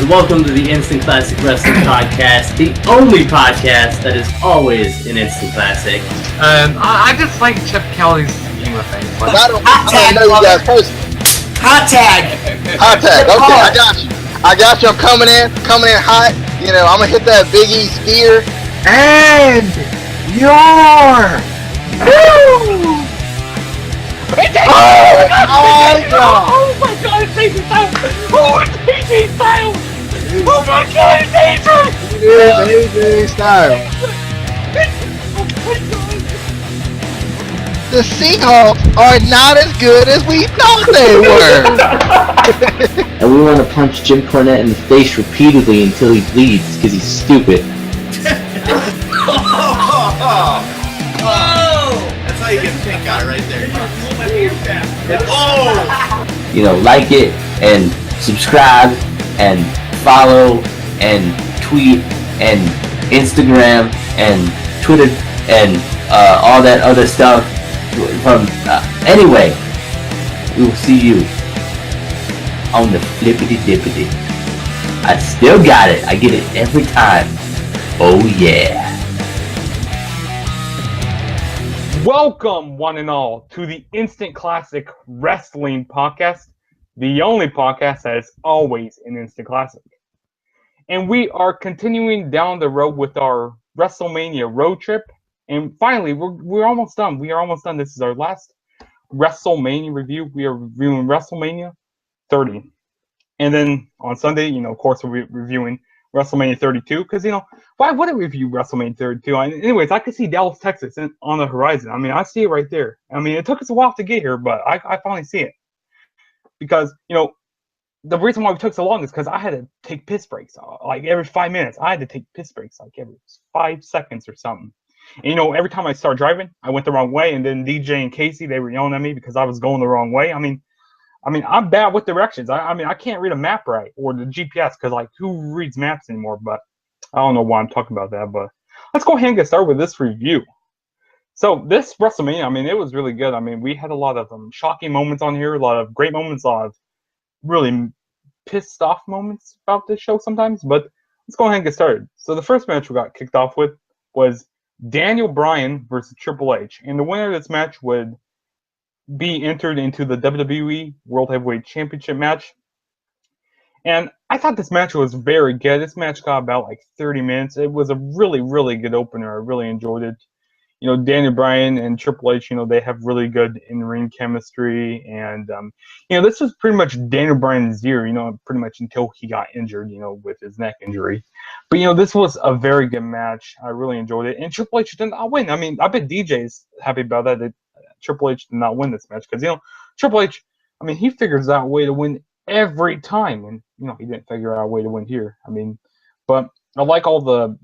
guys, welcome to the Instant Classic Wrestling Podcast, the only podcast that is always an instant classic. I just like Chip Kelly's humor thing. I don't know you guys personally. Hot tag. Hot tag. Okay, I got you. I'm coming in hot. You know, I'm gonna hit that Big E spear. And your Oh my god, it's AJ Styles! Oh, it's AJ Styles! Oh my god, it's AJ! It is AJ Styles. The Seahawks are not as good as we thought they were. And we want to punch Jim Cornette in the face repeatedly until he bleeds because he's stupid. That's how you get pink eye right there. Oh! You know, like it and subscribe and follow and tweet and Instagram and Twitter and all that other stuff. Anyway, we will see you on the flippity dippity. I still got it. I get it every time. Oh yeah. Welcome, one and all, to the Instant Classic Wrestling Podcast, the only podcast that is always an Instant Classic. And we are continuing down the road with our WrestleMania road trip. And finally, we're almost done. We are almost done. This is our last WrestleMania review. We are reviewing WrestleMania 30. And then on Sunday, of course, we're reviewing WrestleMania 32. Because, why wouldn't we review WrestleMania 32? Anyways, I could see Dallas, Texas on the horizon. I mean, I see it right there. I mean, it took us a while to get here, but I finally see it. Because, the reason why we took so long is because I had to take piss breaks. Like, every 5 minutes, I had to take piss breaks, like, every 5 seconds or something. And, every time I start driving, I went the wrong way, and then DJ and Casey, they were yelling at me because I was going the wrong way. I mean, I'm bad with directions. I can't read a map right, or the GPS, because, like, who reads maps anymore? But I don't know why I'm talking about that, but let's go ahead and get started with this review. So, this WrestleMania, it was really good. We had a lot of shocking moments on here, a lot of great moments, a lot of really pissed off moments about this show sometimes, but let's go ahead and get started. So, the first match we got kicked off with was Daniel Bryan versus Triple H, and the winner of this match would be entered into the WWE World Heavyweight Championship match. And I thought this match was very good. This match got about like 30 minutes. It was a really, really good opener. I really enjoyed it. Daniel Bryan and Triple H, they have really good in-ring chemistry. And, this was pretty much Daniel Bryan's year, pretty much until he got injured, with his neck injury. But, this was a very good match. I really enjoyed it. And Triple H did not win. I bet DJ's happy about that Triple H did not win this match. Because, Triple H, he figures out a way to win every time. And, he didn't figure out a way to win here. But I like all the,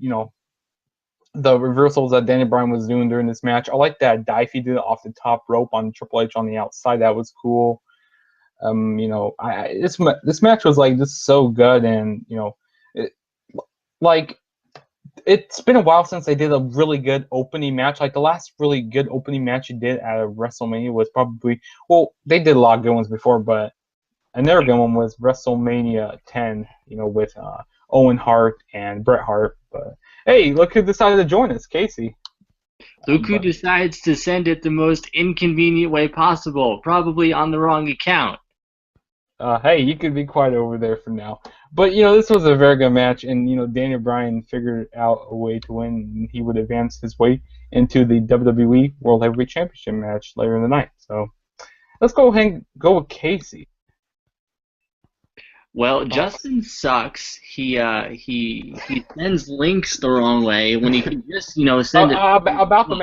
the reversals that Daniel Bryan was doing during this match. I like that dive he did off the top rope on Triple H on the outside. That was cool. This match was like just so good, and it's been a while since they did a really good opening match. Like the last really good opening match you did at a WrestleMania was probably, they did a lot of good ones before, but another good one was WrestleMania 10. With Owen Hart and Bret Hart, but. Hey, look who decided to join us, Casey. Look who decides to send it the most inconvenient way possible, probably on the wrong account. Hey, you could be quiet over there for now. But, this was a very good match, and, Daniel Bryan figured out a way to win, and he would advance his way into the WWE World Heavyweight Championship match later in the night. So, let's go ahead and go with Casey. Well, Justin sucks. He sends links the wrong way when he could just send it about the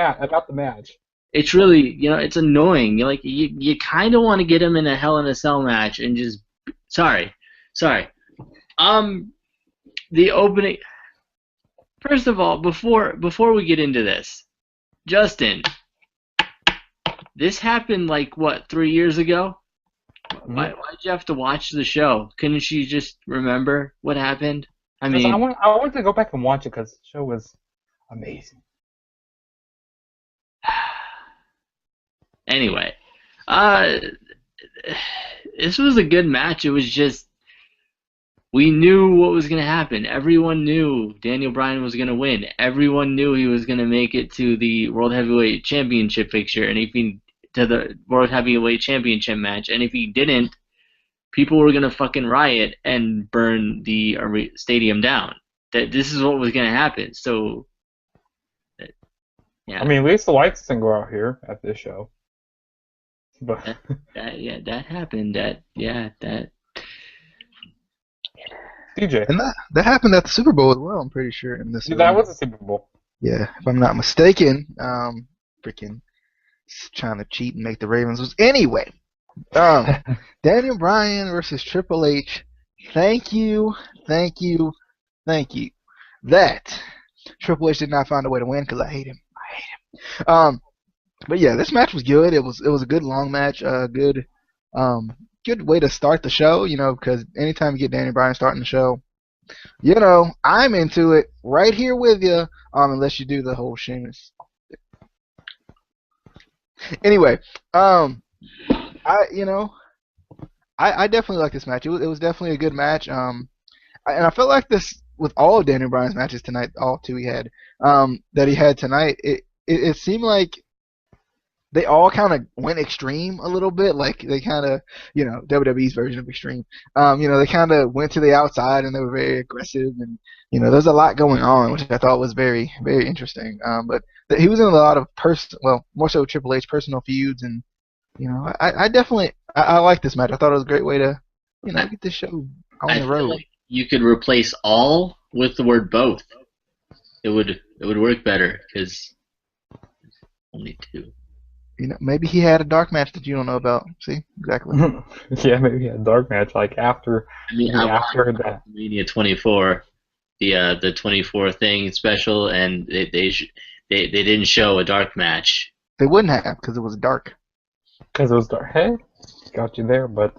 match. It's really it's annoying. You kind of want to get him in a Hell in a Cell match and just sorry. The opening. First of all, before we get into this, Justin, this happened 3 years ago. Why'd you have to watch the show? Couldn't you just remember what happened? I wanted to go back and watch it because the show was amazing. Anyway, this was a good match. It was just We knew what was going to happen. Everyone knew Daniel Bryan was going to win. Everyone knew he was going to make it to the World Heavyweight Championship picture, and if he to the World Heavyweight Championship match, and if he didn't, people were going to fucking riot and burn the stadium down. That this is what was going to happen. So, yeah. I mean, at least the lights didn't go out here at this show. But that happened. DJ, And that happened at the Super Bowl as well, I'm pretty sure. In this that was a Super Bowl. Yeah, if I'm not mistaken. Freaking trying to cheat and make the Ravens lose. Anyway, Daniel Bryan versus Triple H. Thank you. That Triple H did not find a way to win because I hate him. But yeah, this match was good. It was a good long match. Good way to start the show. Because anytime you get Daniel Bryan starting the show, I'm into it. Right here with you. Unless you do the whole Sheamus. Anyway, I definitely like this match. It was definitely a good match. And I felt like this with all of Daniel Bryan's matches tonight, all two he had, that he had tonight. It seemed like they all kind of went extreme a little bit, like they kind of, WWE's version of extreme. They kind of went to the outside and they were very aggressive, and there's a lot going on, which I thought was very, very interesting. But he was in a lot of more so Triple H personal feuds, and I definitely like this match. I thought it was a great way to get this show on the road. Feel like you could replace all with the word both. It would work better because only two. Maybe he had a dark match that you don't know about. See, exactly. Yeah, maybe he had a dark match like after. After that WrestleMania 24, the 24 thing special, and they didn't show a dark match. They wouldn't have because it was dark. Because it was dark. Hey, got you there. But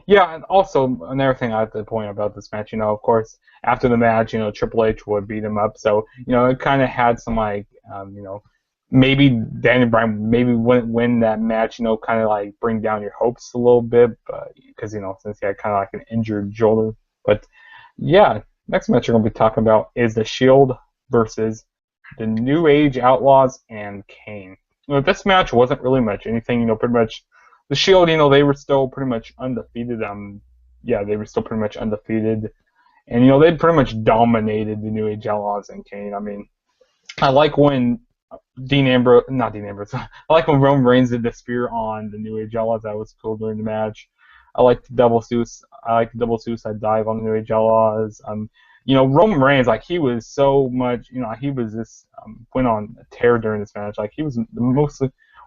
yeah, and also another thing I have to point out about this match, of course, after the match, Triple H would beat him up, so it kind of had some maybe Daniel Bryan wouldn't win that match, kind of like bring down your hopes a little bit, but because since he had kind of like an injured shoulder. But yeah, next match we're gonna be talking about is the Shield versus the New Age Outlaws and Kane. This match wasn't really much anything. Pretty much the Shield. They were still pretty much undefeated. They were still pretty much undefeated, and they pretty much dominated the New Age Outlaws and Kane. I mean, I like when not Dean Ambrose. I like when Roman Reigns did the spear on the New Age Outlaws. That was cool during the match. I like the double suicide dive on the New Age Outlaws. Roman Reigns, he was so much, he was just went on a tear during this match. He was the most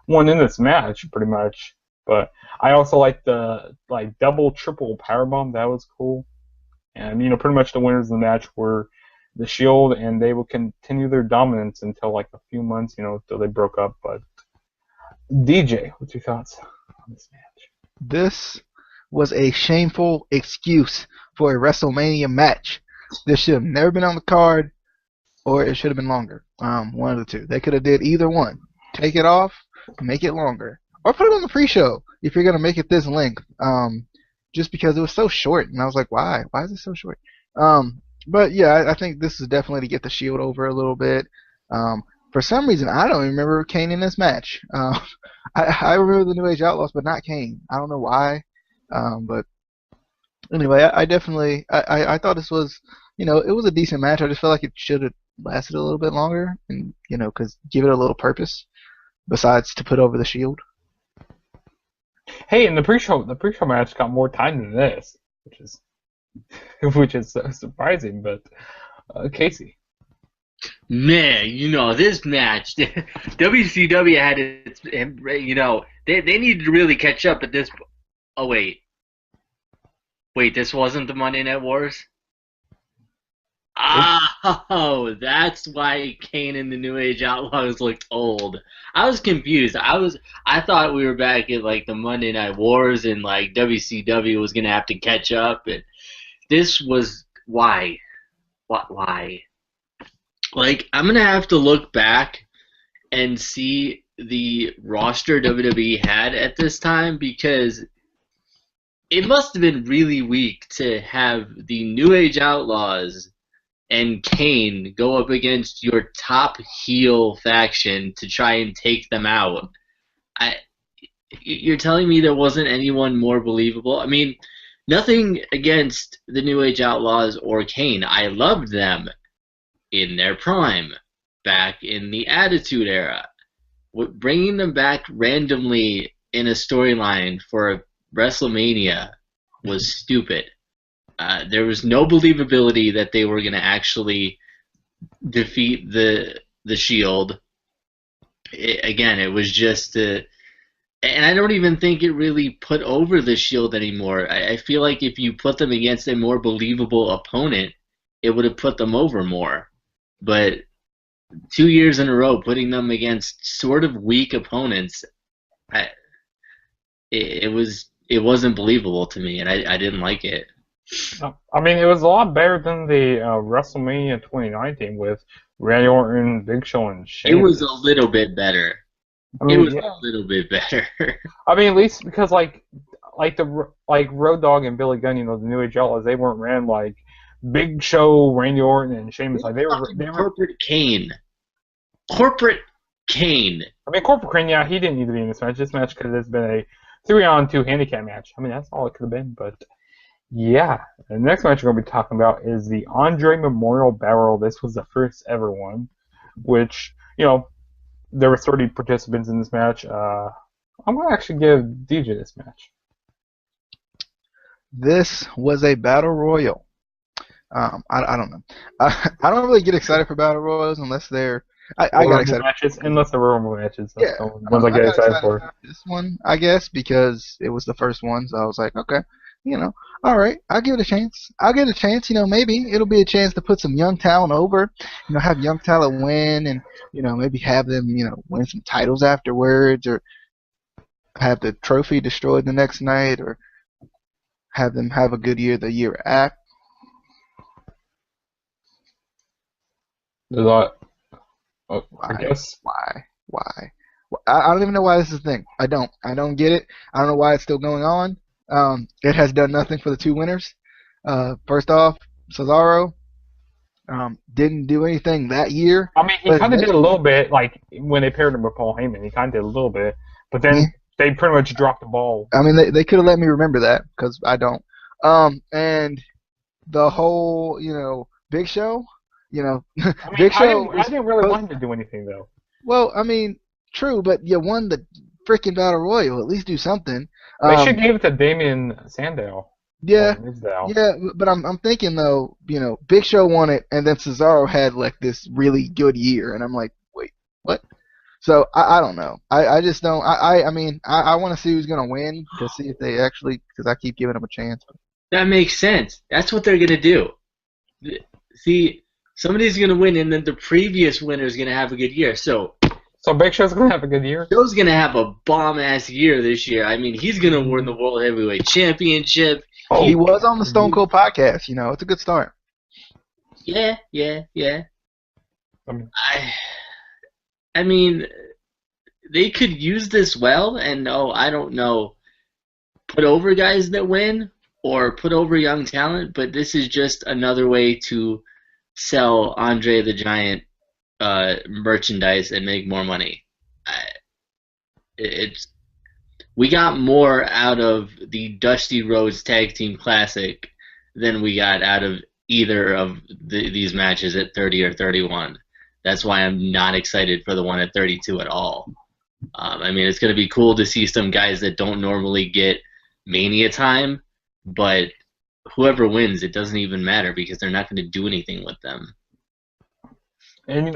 one in this match, pretty much. But I also like the double, triple powerbomb. That was cool. And pretty much the winners of the match were the Shield, and they will continue their dominance until a few months, until they broke up. But DJ, what's your thoughts on this match? This was a shameful excuse for a WrestleMania match. This should have never been on the card, or it should have been longer. One of the two. They could have did either one. Take it off, make it longer, or put it on the pre-show if you're gonna make it this length. Just because it was so short, and I was like, why? Why is it so short? But yeah, I think this is definitely to get the Shield over a little bit. For some reason, I don't even remember Kane in this match. I remember the New Age Outlaws, but not Kane. I don't know why. But anyway, I definitely I thought this was, it was a decent match. I just felt like it should have lasted a little bit longer, and because give it a little purpose besides to put over the Shield. Hey, and the pre-show match got more time than this, which is surprising. But Casey. Man, this match, WCW had its, they needed to really catch up at this. Oh wait, this wasn't the Monday Night Wars. Oh, that's why Kane and the New Age Outlaws looked old. I was confused. I thought we were back at the Monday Night Wars, and WCW was gonna have to catch up. And this was why. Why? I'm gonna have to look back and see the roster WWE had at this time, because it must have been really weak to have the New Age Outlaws and Kane go up against your top heel faction to try and take them out. You're telling me there wasn't anyone more believable? I mean, nothing against the New Age Outlaws or Kane. I loved them in their prime, back in the Attitude Era. Bringing them back randomly in a storyline for WrestleMania was stupid. There was no believability that they were going to actually defeat the Shield. It was just and I don't even think it really put over the Shield anymore. I feel like if you put them against a more believable opponent, it would have put them over more. But 2 years in a row, putting them against sort of weak opponents, it wasn't believable to me, and I didn't like it. I mean, it was a lot better than the WrestleMania 2019 with Randy Orton, Big Show, and Sheamus. It was a little bit better. I mean, It was a little bit better. I mean, at least because like Road Dogg and Billy Gunn, the New Age Outlaws, they weren't ran like Big Show, Randy Orton, and Sheamus. Like they were Corporate Kane. Corporate Kane. I mean, Corporate Kane, yeah, he didn't need to be in this match. This match could have been a 3-on-2 handicap match. I mean, that's all it could have been, but yeah. The next match we're going to be talking about is the Andre Memorial Battle Royal. This was the first ever one, which, there were 30 participants in this match. I'm going to actually give DJ this match. This was a battle royal. I don't know. I don't really get excited for battle royals unless they're. I got excited matches, unless there were Rumble matches. That's Yeah, the ones I get excited for. this one, I guess, because it was the first one, so I was like, okay, all right, I'll give it a chance. I'll give it a chance. Maybe it'll be a chance to put some young talent over. Have young talent win, and maybe have them, win some titles afterwards, or have the trophy destroyed the next night, or have them have a good year the year after. There's a lot. I Why? guess. Why? I don't even know why this is a thing. I don't get it. I don't know why it's still going on. It has done nothing for the two winners. First off, Cesaro didn't do anything that year. I mean, he kind of did a little bit, like when they paired him with Paul Heyman. He kind of did a little bit, but then they pretty much dropped the ball. I mean, they could have let me remember that because I don't. And the whole, Big Show. I mean, Big Show. I didn't really want him to do anything though. Well, I mean, true, but you won the freaking battle royal. At least do something. They should give it to Damian Sandow. Yeah, but I'm thinking though, Big Show won it, and then Cesaro had like this really good year, and I'm like, wait, what? So I don't know. I just don't. I mean, I want to see who's gonna win to see if they actually, because I keep giving them a chance. That makes sense. That's what they're gonna do. See, somebody's gonna win, and then the previous winner is gonna have a good year. So Big Show's gonna have a good year. Show's gonna have a bomb-ass year this year. I mean, he's gonna win the World Heavyweight Championship. Oh, he was on the Stone Cold podcast. It's a good start. Yeah. I mean, they could use this well, and I don't know, put over guys that win or put over young talent, but this is just another way to sell Andre the Giant merchandise and make more money. We got more out of the Dusty Rhodes Tag Team Classic than we got out of either of these matches at 30 or 31. That's why I'm not excited for the one at 32 at all. I mean, it's going to be cool to see some guys that don't normally get Mania time, but whoever wins, it doesn't even matter because they're not going to do anything with them. And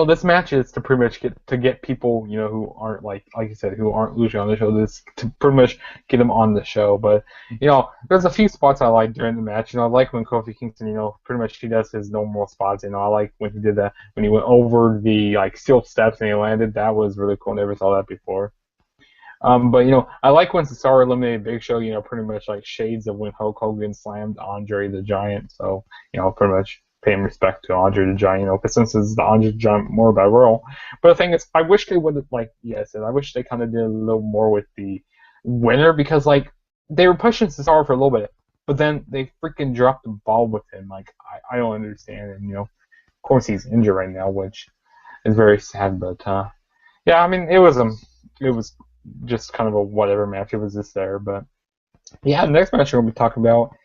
this match is to pretty much get people who aren't like you said, who aren't usually on the show, this to pretty much get them on the show. But there's a few spots I like during the match. I like when Kofi Kingston pretty much he does his normal spots. I like when he did that when he went over the steel steps and he landed. That was really cool. Never saw that before. But I like when Cesaro eliminated Big Show. Pretty much like shades of when Hulk Hogan slammed Andre the Giant. So pretty much paying respect to Andre the Giant, because since it's the Andre the Giant more Battle Royal. But the thing is, I wish they would have, I wish they kind of did a little more with the winner, because they were pushing Cesaro for a little bit, but then they freaking dropped the ball with him. Like I don't understand. And of course he's injured right now, which is very sad. But yeah, I mean it was just kind of a whatever match. It was just there, but yeah, the next match we're gonna be talking about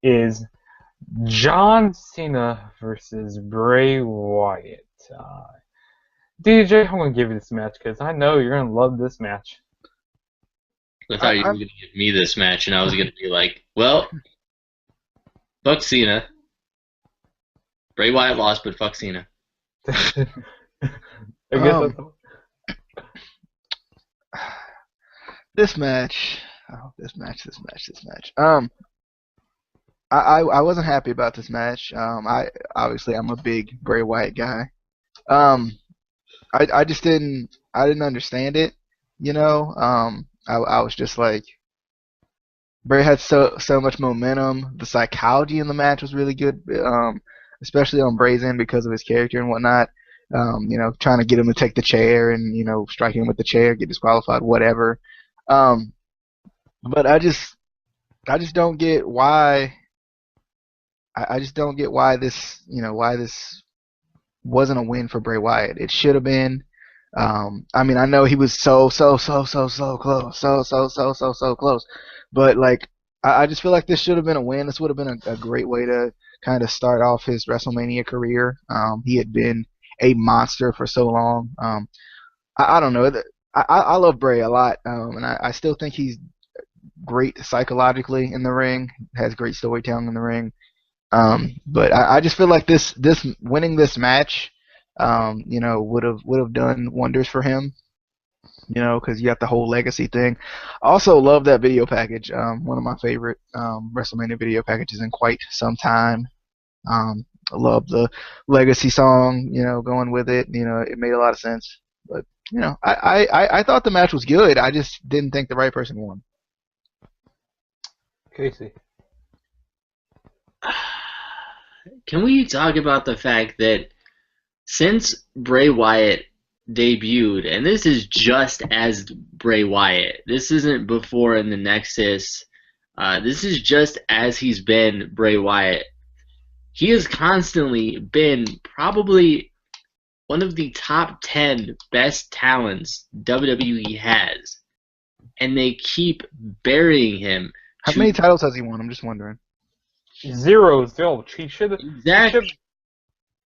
is John Cena versus Bray Wyatt. DJ, I'm gonna give you this match because I know you're gonna love this match. I thought you were going to give me this match, and I was going to be like, well, fuck Cena. Bray Wyatt lost, but fuck Cena. I guess This match. I wasn't happy about this match. I'm a big Bray Wyatt guy. I didn't understand it. I was just like, Bray had so much momentum. The psychology in the match was really good, especially on Bray's end because of his character and whatnot. Trying to get him to take the chair and striking him with the chair, get disqualified, whatever. But I just don't get why. I just don't get why this wasn't a win for Bray Wyatt. It should have been. I mean, I know he was so close, so close. But like, I just feel like this should have been a win. This would have been a great way to kind of start off his WrestleMania career. He had been a monster for so long. I don't know. I love Bray a lot, and I still think he's great psychologically in the ring. Has great storytelling in the ring. But I just feel like this winning this match, would have done wonders for him. Because you got the whole legacy thing. I also love that video package. One of my favorite WrestleMania video packages in quite some time. I love the legacy song, going with it. It made a lot of sense. But I thought the match was good. I just didn't think the right person won. Casey. Can we talk about the fact that since Bray Wyatt debuted, and this is just as Bray Wyatt, this isn't before in the Nexus, this is just as he's been Bray Wyatt, he has constantly been probably one of the top 10 best talents WWE has, and they keep burying him. How many titles has he won? I'm just wondering. 0 zilch. He should have. Exactly.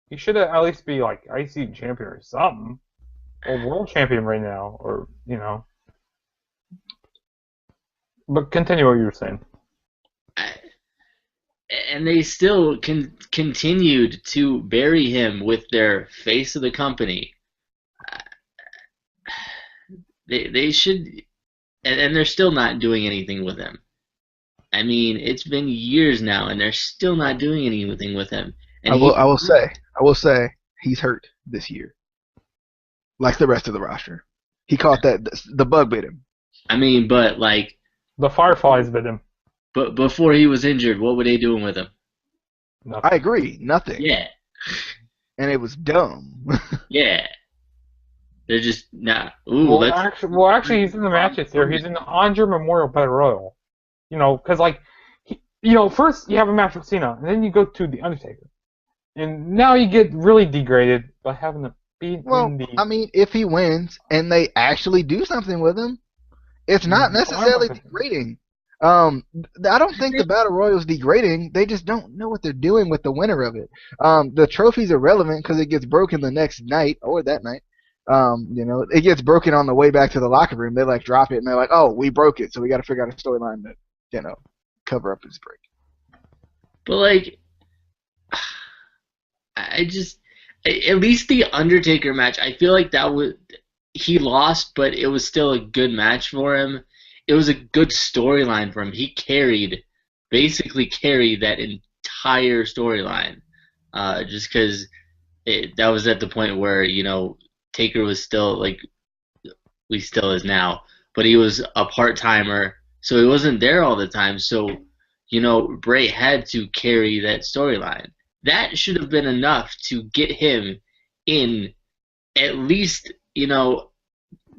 He should have at least be like IC champion or something, or world champion right now, or But continue what you were saying. And they still continued to bury him with their face of the company. They should, and they're still not doing anything with him. I mean, it's been years now, and they're still not doing anything with him. And I will say, he's hurt this year, like the rest of the roster. He caught the bug bit him. I mean, but like the Fireflies bit him. But before he was injured, what were they doing with him? Nothing. I agree, nothing. Yeah. And it was dumb. Yeah. They're just not. Ooh, actually, he's in the matches here. He's in the Andre Memorial Battle Royal. Because first you have a match with Cena, and then you go to the Undertaker, and now you get really degraded by having to be in the. I mean, if he wins and they actually do something with him, it's not necessarily degrading. I don't think the Battle Royal is degrading. They just don't know what they're doing with the winner of it. The trophy's irrelevant because it gets broken the next night or that night. It gets broken on the way back to the locker room. They drop it and they're like, "Oh, we broke it, so we got to figure out a storyline to, cover up his break." But at least the Undertaker match, I feel like he lost, but it was still a good match for him. It was a good storyline for him. He basically carried that entire storyline, just because that was at the point where Taker was still he still is now, but he was a part-timer, so he wasn't there all the time. So Bray had to carry that storyline. That should have been enough to get him in at least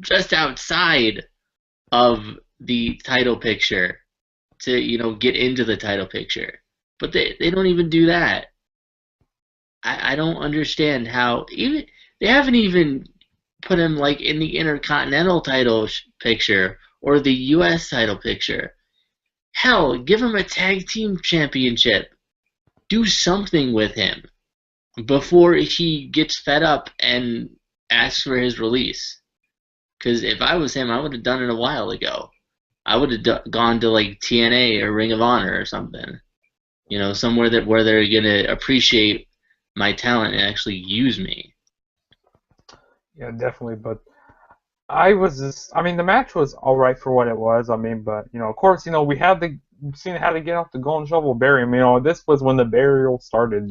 just outside of the title picture. to get into the title picture. But they don't even do that. I don't understand how even they haven't even put him like in the Intercontinental title picture or the U.S. title picture. Hell, give him a tag team championship. Do something with him before he gets fed up and asks for his release. Because if I was him, I would have done it a while ago. I would have gone to like TNA or Ring of Honor or something. Somewhere where they're gonna appreciate my talent and actually use me. Yeah, definitely. But the match was all right for what it was. But of course, we had seen how to get off the Golden Shovel burial. This was when the burial started.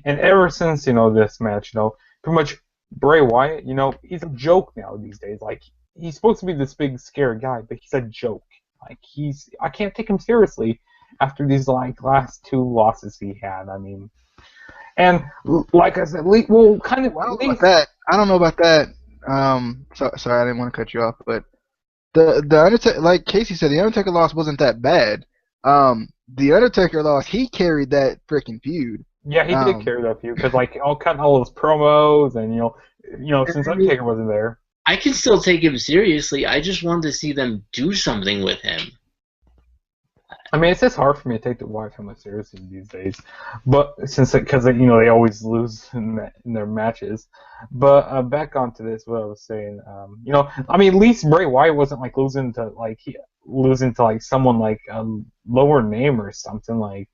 And ever since this match, pretty much Bray Wyatt, he's a joke now these days. Like he's supposed to be this big scary guy, but he's a joke. Like I can't take him seriously after these last 2 losses he had. And like I said, well, kind of. I don't know about that. Sorry, I didn't want to cut you off, but the Undertaker, like Casey said, the Undertaker loss wasn't that bad. The Undertaker loss, he carried that freaking feud. Yeah, he did carry that feud because cutting all those promos and since Undertaker wasn't there. I can still take him seriously. I just wanted to see them do something with him. It's just hard for me to take the Wyatt family seriously these days, but because they always lose in their matches. But back onto this, what I was saying, at least Bray Wyatt wasn't losing to someone like a lower name or something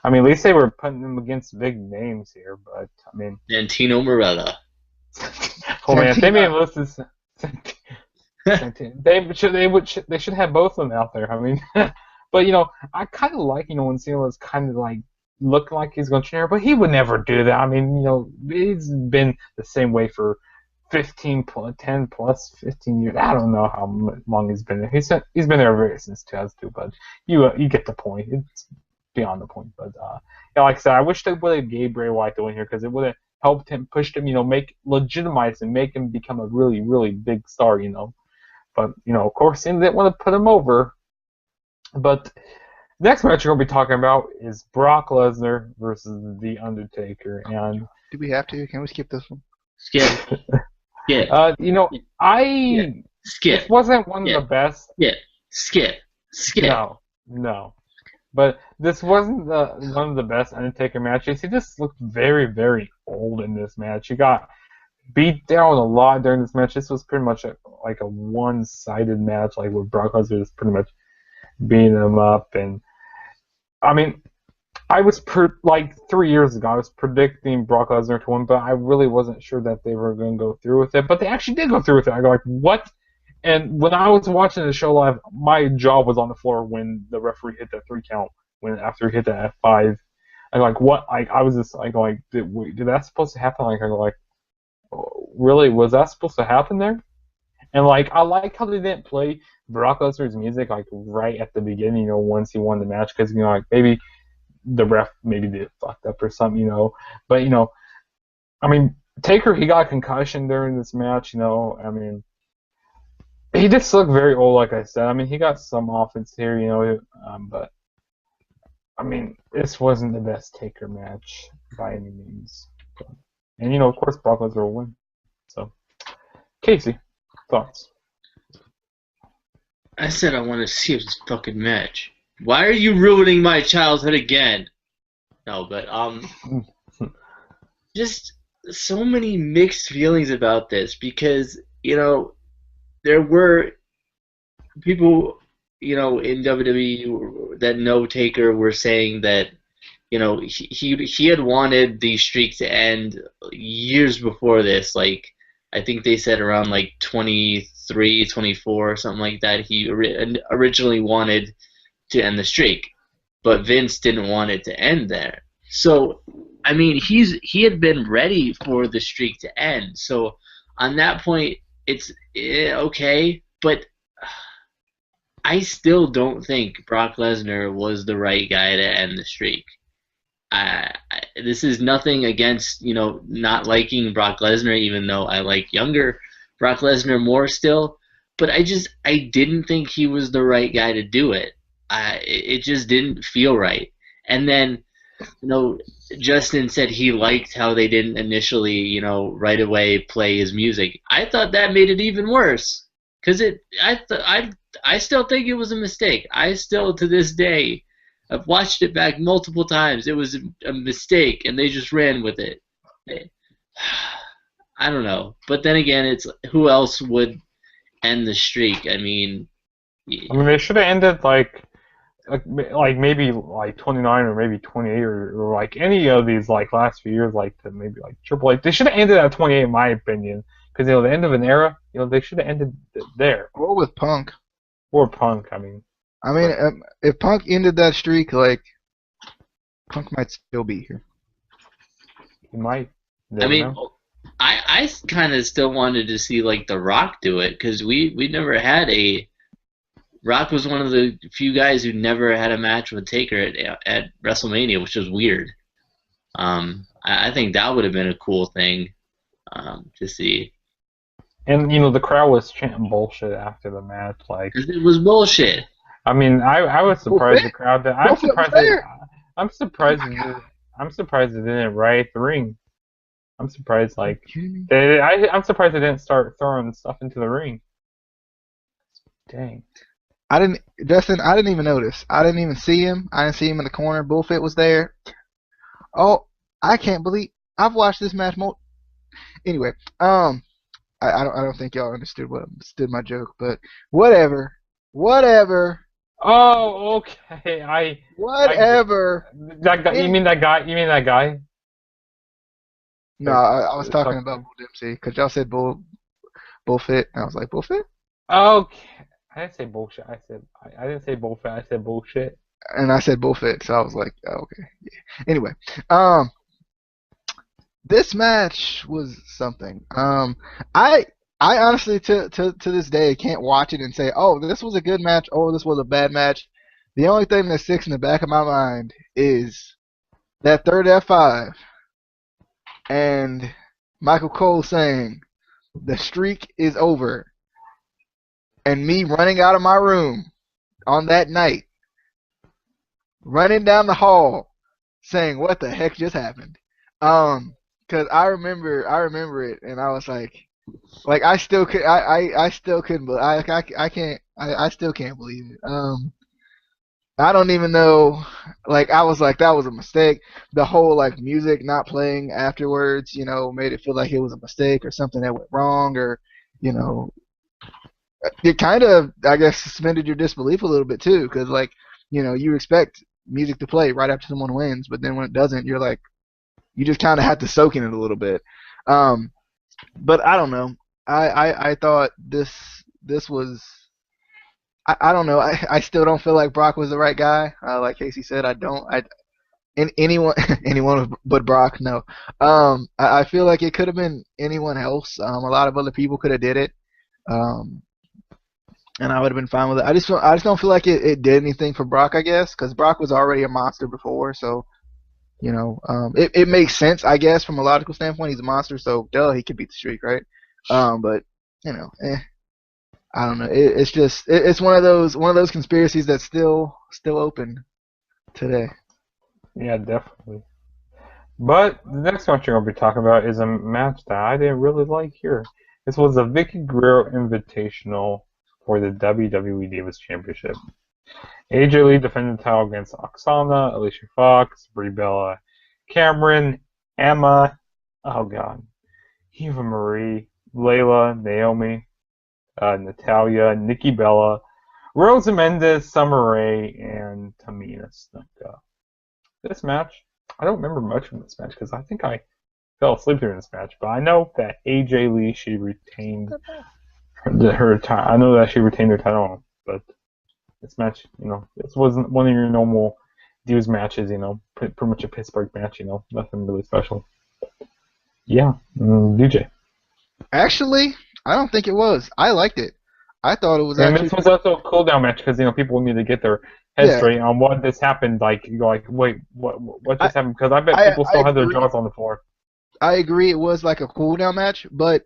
at least they were putting him against big names here. But Santino Marella. Oh man, they may have listed. They should have both of them out there. But I kind of like when Cena was kind of looking like he's going to turn, but he would never do that. He's been the same way for 10 plus 15 years. I don't know how long he's been there. He's been there ever since 2002. But you get the point. It's beyond the point. But like I said, I wish they would have gave Bray Wyatt the win here because it would have helped him, pushed him, legitimize him, make him become a really, really big star. But of course, Cena didn't want to put him over. But the next match we're going to be talking about is Brock Lesnar versus The Undertaker. And do we have to? Can we skip this one? Skip. Skip. Skip. This wasn't one of the best. Skip. No. But this wasn't one of the best Undertaker matches. He just looked very, very old in this match. He got beat down a lot during this match. This was pretty much a one-sided match, where Brock Lesnar is pretty much beating him up. And I was 3 years ago, I was predicting Brock Lesnar to win, but I really wasn't sure that they were going to go through with it. But they actually did go through with it. I go what? And when I was watching the show live, my jaw was on the floor when the referee hit that 3 count. After he hit that F5, I'm what? I was just did that supposed to happen? Really? Was that supposed to happen there? And I like how they didn't play Brock Lesnar's music right at the beginning, once he won the match, because maybe the ref did fucked up or something, But Taker, he got a concussion during this match, he just looked very old, like I said. He got some offense here, but this wasn't the best Taker match by any means. And of course, Brock Lesnar will win. So, Casey, thoughts? I said I want to see this fucking match. Why are you ruining my childhood again? No, but just so many mixed feelings about this because there were people in WWE that know Taker were saying that he had wanted the streak to end years before this. I think they said around 23, 24, or something like that. He originally wanted to end the streak, but Vince didn't want it to end there. So, he had been ready for the streak to end. So, on that point, it's okay, but I still don't think Brock Lesnar was the right guy to end the streak. This is nothing against, not liking Brock Lesnar, even though I like younger Brock Lesnar more still. But I didn't think he was the right guy to do it. it just didn't feel right. And then, Justin said he liked how they didn't initially, right away play his music. I thought that made it even worse, because I still think it was a mistake. I still, to this day, I've watched it back multiple times. It was a mistake, and they just ran with it. I don't know, but then again, it's who else would end the streak? I mean, they should have ended like maybe like 29 or maybe 28 or like any of these like last few years, like maybe like Triple H. They should have ended at 28 in my opinion, because the end of an era, they should have ended there. Or with Punk. Or Punk, I mean. If Punk ended that streak, like Punk might still be here. He might. I mean, I kind of still wanted to see like The Rock do it, because we never had a. Rock was one of the few guys who never had a match with Taker at WrestleMania, which was weird. I think that would have been a cool thing to see. And the crowd was chanting bullshit after the match, like. 'Cause it was bullshit. I mean, I was surprised the crowd. I'm surprised it didn't riot the ring. I'm surprised, like, I'm surprised they didn't start throwing stuff into the ring. Dang. Justin, I didn't even notice. I didn't even see him. I didn't see him in the corner. Bullfit was there. Oh, I can't believe I've watched this match Anyway, I don't think y'all understood my joke, but whatever. Oh, okay. Whatever. That guy, you mean that guy? No, I was talking about Bull Dempsey, because y'all said Bullfit, and I was like, Bullfit? Okay. I didn't say bullshit. I didn't say bullfit. I said bullshit. And I said Bullfit, so I was like, oh, okay. Yeah. Anyway, this match was something. I honestly, to this day, can't watch it and say, oh, this was a good match, or this was a bad match. The only thing that sticks in the back of my mind is that third F5 and Michael Cole saying, the streak is over. And me running out of my room on that night, running down the hall, saying, "What the heck just happened?" Because I remember it, and I was like I still could, I still couldn't, I still can't believe it. I don't even know. Like, I was like, that was a mistake. The whole like music not playing afterwards, made it feel like it was a mistake or something that went wrong, or it kind of, I guess, suspended your disbelief a little bit too, because like, you expect music to play right after someone wins, but then when it doesn't, you're like, you just kind of have to soak in it a little bit. But I don't know. I thought this was, I don't know. I still don't feel like Brock was the right guy. Like Casey said, I don't. Anyone but Brock, no. I feel like it could have been anyone else. A lot of other people could have did it. And I would have been fine with it. I just don't feel like it did anything for Brock, I guess, because Brock was already a monster before, so it makes sense, I guess, from a logical standpoint. He's a monster, so duh, he could beat the streak, right? But I don't know. It's just it's one of those conspiracies that's still open today. Yeah, definitely. But the next match you're going to be talking about is a match that I didn't really like here. This was a Vicky Guerrero Invitational for the WWE Divas Championship. AJ Lee defended the title against Oksana, Alicia Fox, Brie Bella, Cameron, Emma, Eva Marie, Layla, Naomi, Natalia, Nikki Bella, Rosa Mendes, Summer Rae, and Tamina Snuka. This match, I don't remember much from this match because I think I fell asleep during this match, but I know that AJ Lee, she retained her title. I know that she retained her title, but this match, this wasn't one of your normal Divas matches, pretty much a Pittsburgh match, nothing really special. Yeah, DJ. Actually, I don't think it was. I liked it. I thought it was and actually. This was also a cool down match because people need to get their head straight on what this happened. Like, wait, what just happened? Because I bet people still had their jaws on the floor. I agree. It was like a cool down match, but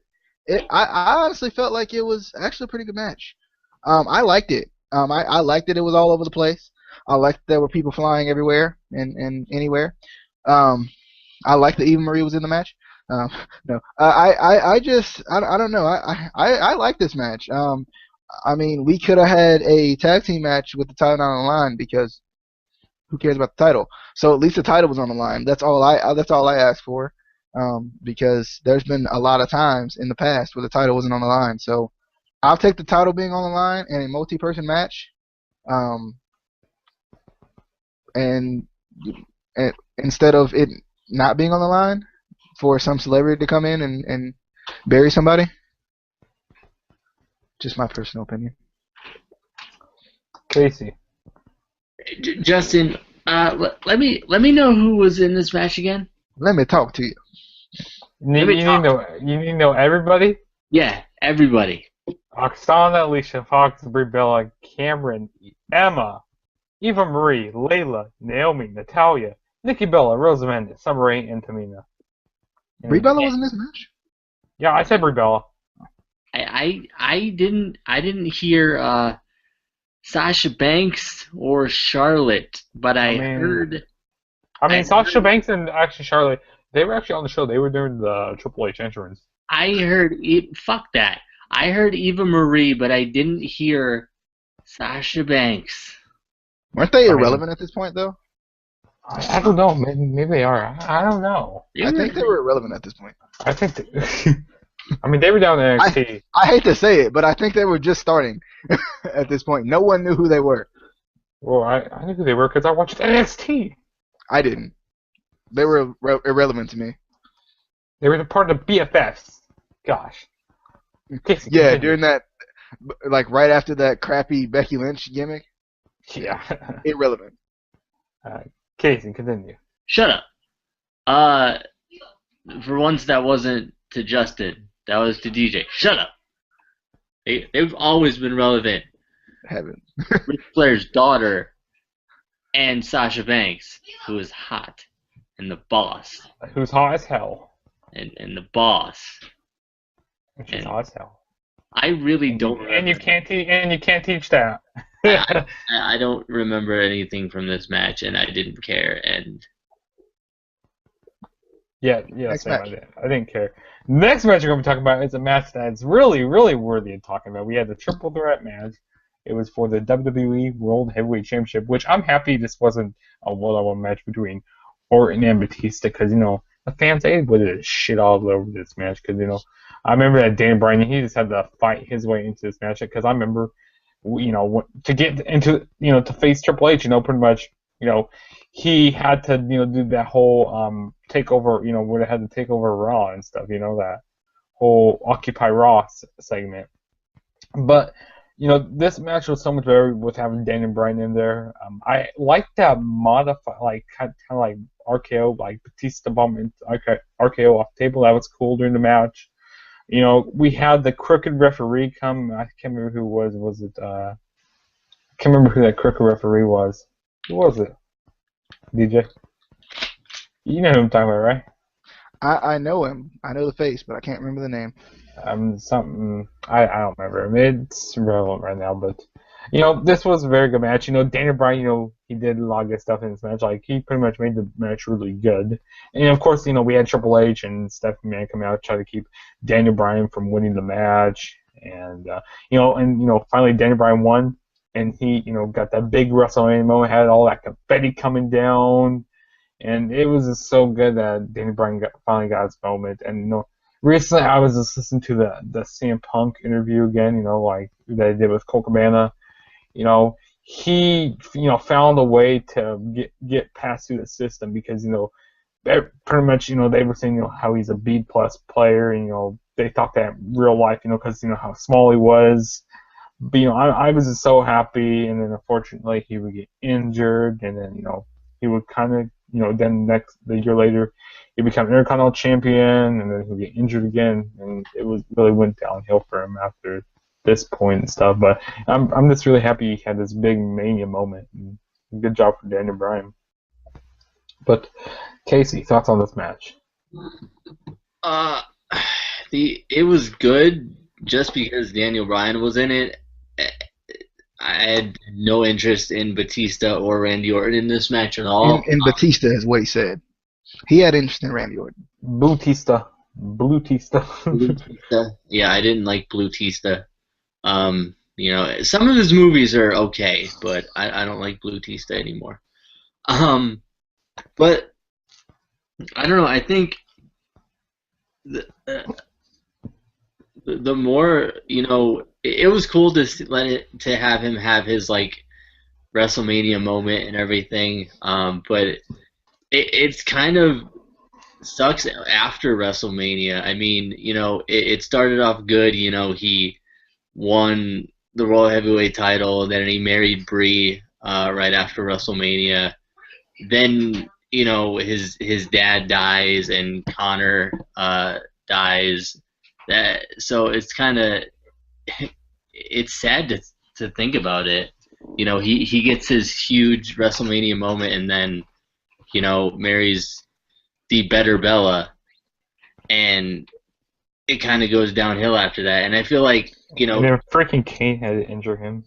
I honestly felt like it was actually a pretty good match. I liked it. I liked it. It was all over the place. I liked there were people flying everywhere and anywhere. I liked that Eva Marie was in the match. No, I don't know. I like this match. I mean, we could have had a tag team match with the title not on the line because who cares about the title? So at least the title was on the line. That's all I asked for. Because there's been a lot of times in the past where the title wasn't on the line. So I'll take the title being on the line in a multi-person match. And instead of it not being on the line for some celebrity to come in and bury somebody. Just my personal opinion. Casey. Justin, let me know who was in this match again. Let me talk to you. You need to know everybody? Yeah, everybody. Oksana, Alicia Fox, Brie Bella, Cameron, Emma, Eva Marie, Layla, Naomi, Natalia, Nikki Bella, Rosamund, Summer Rae, and Tamina. Brie Bella was in this match? Yeah, I said Brie Bella. I didn't hear Sasha Banks or Charlotte, but I heard. Sasha Banks and actually Charlotte, they were actually on the show. They were doing the Triple H entrance. I heard fuck that. I heard Eva Marie, but I didn't hear Sasha Banks. Weren't they irrelevant at this point, though? I don't know. Maybe they are. I don't know. I think they were irrelevant at this point. I think they were down in NXT. I hate to say it, but I think they were just starting at this point. No one knew who they were. Well, I knew who they were because I watched NXT. I didn't. They were irrelevant to me. They were the part of the BFFs. Gosh. Casey, yeah, continue. during that, like right after that crappy Becky Lynch gimmick. Yeah. Irrelevant. Casey, continue. Shut up. For once, that wasn't to Justin. That was to DJ. Shut up. They've always been relevant. Haven't. Ric Flair's daughter and Sasha Banks, who is hot, and the boss. Who's hot as hell. And the boss. She's hot as hell. I really don't. And you can't teach that. I don't remember anything from this match, and I didn't care. And yeah, same. I didn't care. Next match we're going to be talking about is a match that's really, really worthy of talking about. We had the triple threat match. It was for the WWE World Heavyweight Championship, which I'm happy this wasn't a one-on-one match between Orton and Batista, because the fans would shit all over this match, because I remember that Dan Bryan, he just had to fight his way into this match, because I remember, to get into, to face Triple H, pretty much, he had to, do that whole takeover, where they had to take over Raw and stuff, that whole Occupy Raw segment. But, this match was so much better with having Daniel Bryan in there. I like that modified, kind of like RKO, like Batista bomb and RKO off the table. That was cool during the match. We had the crooked referee come. I can't remember who it was. Was it? I can't remember who that crooked referee was. Who was it? DJ? You know who I'm talking about, right? I know him. I know the face, but I can't remember the name. Something I don't remember. It's irrelevant right now, but this was a very good match. Daniel Bryan, he did a lot of good stuff in this match. Like, he pretty much made the match really good. And of course, we had Triple H and Stephanie McMahon come out to try to keep Daniel Bryan from winning the match. And finally Daniel Bryan won, and he got that big WrestleMania moment, had all that confetti coming down. And it was just so good that Daniel Bryan finally got his moment. And recently I was just listening to the CM Punk interview again. Like that I did with Cole Cabana. He found a way to get past through the system, because pretty much they were saying how he's a B+ player, and they thought that in real life, because how small he was. But I was just so happy, and then unfortunately he would get injured, and then he would kind of then the year later, he became Intercontinental Champion, and then he'll get injured again, and it really went downhill for him after this point and stuff. But I'm just really happy he had this big Mania moment. And good job for Daniel Bryan. But Casey, thoughts on this match? It was good just because Daniel Bryan was in it. I had no interest in Batista or Randy Orton in this match at all. In Batista is what he said. He had interest in Randy Orton. Blutista. Blutista. Yeah, I didn't like Blutista. You know, some of his movies are okay, but I don't like Blutista anymore. But I don't know. I think the more, you know, it was cool to have him have his like WrestleMania moment and everything. But it's kind of sucks after WrestleMania. I mean, you know, it started off good. You know, he won the World Heavyweight title, then he married Brie right after WrestleMania. Then, you know, his dad dies and Connor dies. So it's kind of, it's sad to think about it. You know, he gets his huge WrestleMania moment and then, you know, marries the better Bella, and it kind of goes downhill after that. And I feel like, you know, And then freaking Kane had to injure him.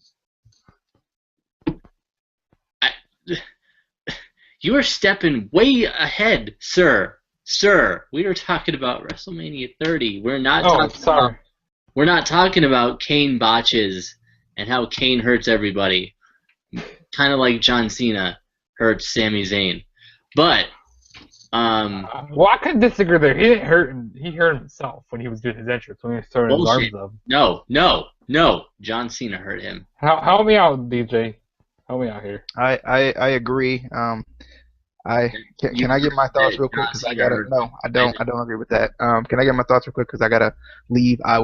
You are stepping way ahead, sir. Sir, we are talking about WrestleMania 30. We're not talking about Kane botches and how Kane hurts everybody. Kind of like John Cena hurts Sami Zayn. But well, I couldn't disagree there. He didn't hurt him. He hurt himself when he was doing his entrance, when he was throwing his arms up. No. John Cena hurt him. Help me out, DJ. Help me out here. I agree. Can I get my thoughts real quick? Because I gotta. No, I don't agree with that. Can I get my thoughts real quick? Because I gotta leave. I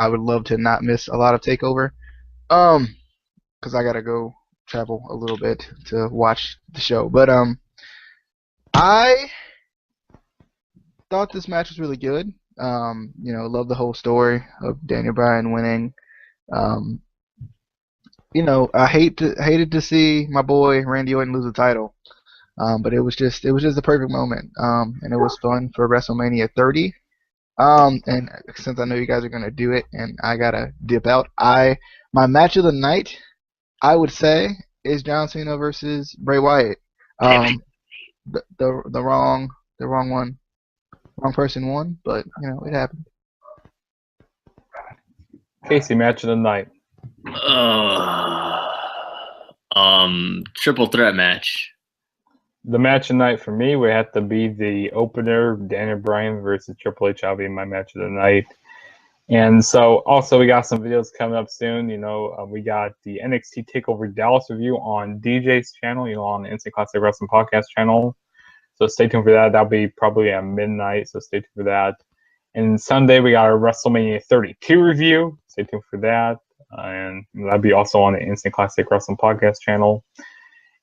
would love to not miss a lot of Takeover. Because I gotta go travel a little bit to watch the show. But I thought this match was really good. You know, love the whole story of Daniel Bryan winning. You know, I hated to see my boy Randy Orton lose the title. But it was just the perfect moment. And it was fun for WrestleMania 30. And since I know you guys are gonna do it and I gotta dip out, my match of the night, I would say, is John Cena versus Bray Wyatt. The wrong person won, but you know, it happened. Casey, match of the night. Triple threat match. The match of the night for me would have to be the opener, Daniel Bryan versus Triple H. That'll be my match of the night. And so, also, we got some videos coming up soon. You know, we got the NXT TakeOver Dallas review on DJ's channel, you know, on the Instant Classic Wrestling Podcast channel. So stay tuned for that. That'll be probably at midnight, so stay tuned for that. And Sunday, we got our WrestleMania 32 review. Stay tuned for that. And that'll be also on the Instant Classic Wrestling Podcast channel.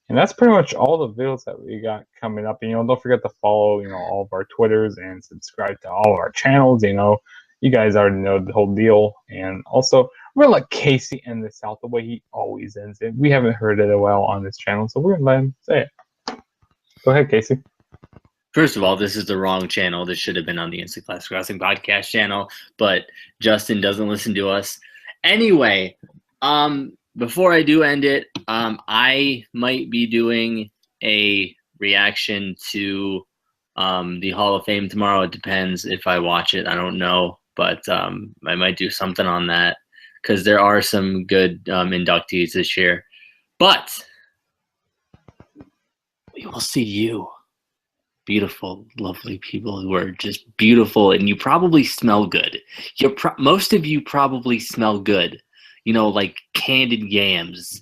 And that's pretty much all the videos that we got coming up. And, you know, don't forget to follow, you know, all of our Twitters and subscribe to all of our channels. You know, you guys already know the whole deal. And also, we're going to let Casey end this out the way he always ends it. We haven't heard it well on this channel, so we're going to let him say it. Go ahead, Casey. First of all, this is the wrong channel. This should have been on the Instant Classic Wrestling Podcast channel, but Justin doesn't listen to us. Anyway, before I do end it, I might be doing a reaction to the Hall of Fame tomorrow. It depends if I watch it. I don't know, but I might do something on that because there are some good inductees this year. But we will see you, beautiful, lovely people who are just beautiful, and you probably smell good. Most of you probably smell good. You know, like candied yams.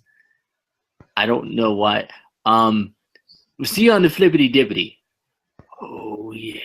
I don't know what. We'll see you on the flippity dippity. Oh, yeah.